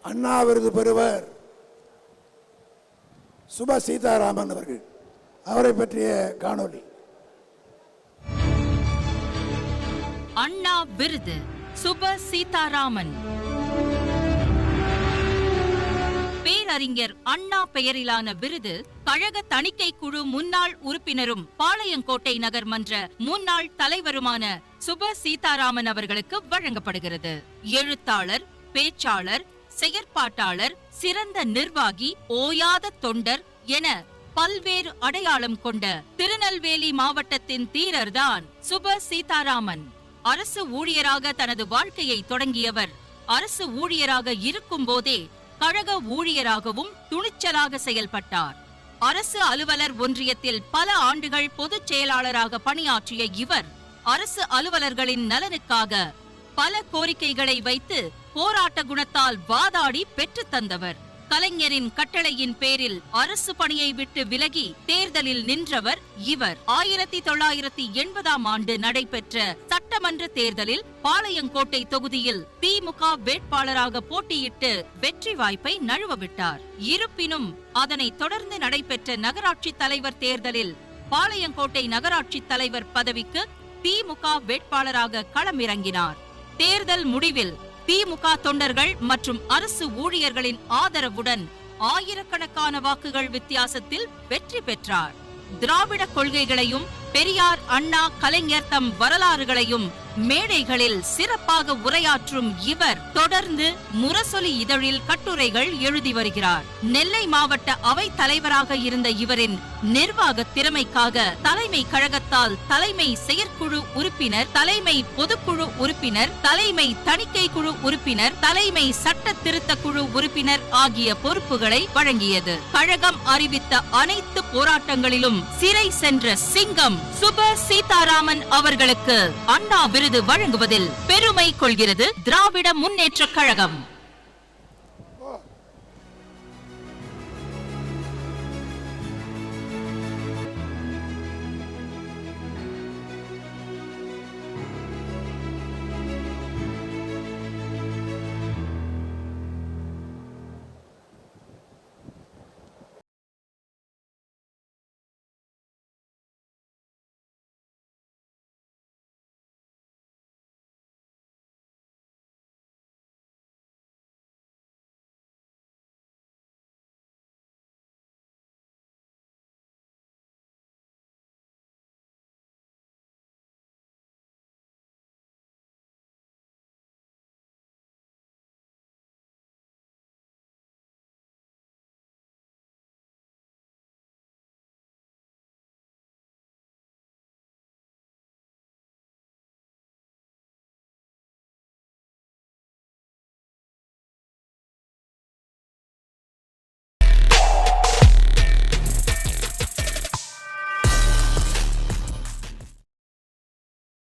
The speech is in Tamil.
அண்ணா விருது பெறுவர் சுப சீதாராமன் அவர்கள். அவரை பற்றிய காணொளி. அண்ணா விருது சுப சீதாராமன். பேரறிஞர் அண்ணா பெயரிலான விருது கழக தணிக்கை குழு முன்னாள் உறுப்பினரும் பாளையங்கோட்டை நகர் மன்ற முன்னாள் தலைவருமான சுப சீதாராமன் அவர்களுக்கு வழங்கப்படுகிறது. எழுத்தாளர், பேச்சாளர், செயற்பாட்டாளர், சிறந்த நிர்வாகி, ஓயாத தொண்டர் என பல்வேறு அடையாளம் கொண்ட திருநெல்வேலி மாவட்டத்தின் தீரர்தான் சுப சீதாராமன். அரசு ஊழியராக தனது வாழ்க்கையை தொடங்கியவர் அரசு ஊழியராக இருக்கும் போதே கழக ஊழியராகவும் துணிச்சலாக செயல்பட்டார். அரசு அலுவலர் ஒன்றியத்தில் பல ஆண்டுகள் பொதுச் செயலாளராக பணியாற்றிய இவர் அரசு அலுவலர்களின் நலனுக்காக பல கோரிக்கைகளை வைத்து போராட்ட குணத்தால் வாதாடி பெற்று தந்தவர். கலைஞரின் கட்டளையின் பேரில் அரசு பணியை விட்டு விலகி தேர்தலில் நின்றவர் இவர். 1980ஆம் ஆண்டு நடைபெற்ற சட்டமன்ற தேர்தலில் பாளையங்கோட்டை தொகுதியில் திமுக வேட்பாளராக போட்டியிட்டு வெற்றி வாய்ப்பை நழுவவிட்டார். இருப்பினும் அதனை தொடர்ந்து நடைபெற்ற நகராட்சி தலைவர் தேர்தலில் பாளையங்கோட்டை நகராட்சி தலைவர் பதவிக்கு திமுக வேட்பாளராக களமிறங்கினார். தேர்தல் முடிவில் திமுக தொண்டர்கள் மற்றும் அரசு ஊழியர்களின் ஆதரவுடன் ஆயிரக்கணக்கான வாக்குகள் வித்தியாசத்தில் வெற்றி பெற்றார். திராவிட கொள்கைகளையும் பெரியார், அண்ணா, கலைஞர் தம் வரலாறுகளையும் மேடைகளில் சிறப்பாக உரையாற்றும் இவர் தொடர்ந்து முரசொலி இதழில் கட்டுரைகள் எழுதி வருகிறார். நெல்லை மாவட்ட அவை தலைவராக இருந்த இவரின் நிர்வாக திறமைக்காக தலைமை கழகத்தால் தலைமை செயற்குழு உறுப்பினர், தலைமை பொதுக்குழு உறுப்பினர், தலைமை தணிக்கை குழு உறுப்பினர், தலைமை சட்ட திருத்த குழு உறுப்பினர் ஆகிய பொறுப்புகளை வழங்கியது. கழகம் அறிவித்த அனைத்து போராட்டங்களிலும் சிறை சென்ற சிங்கம் சுப சீதாராமன் அவர்களுக்கு அண்ணா விருது வழங்குவதில் பெருமை கொள்கிறது திராவிட முன்னேற்றக் கழகம்.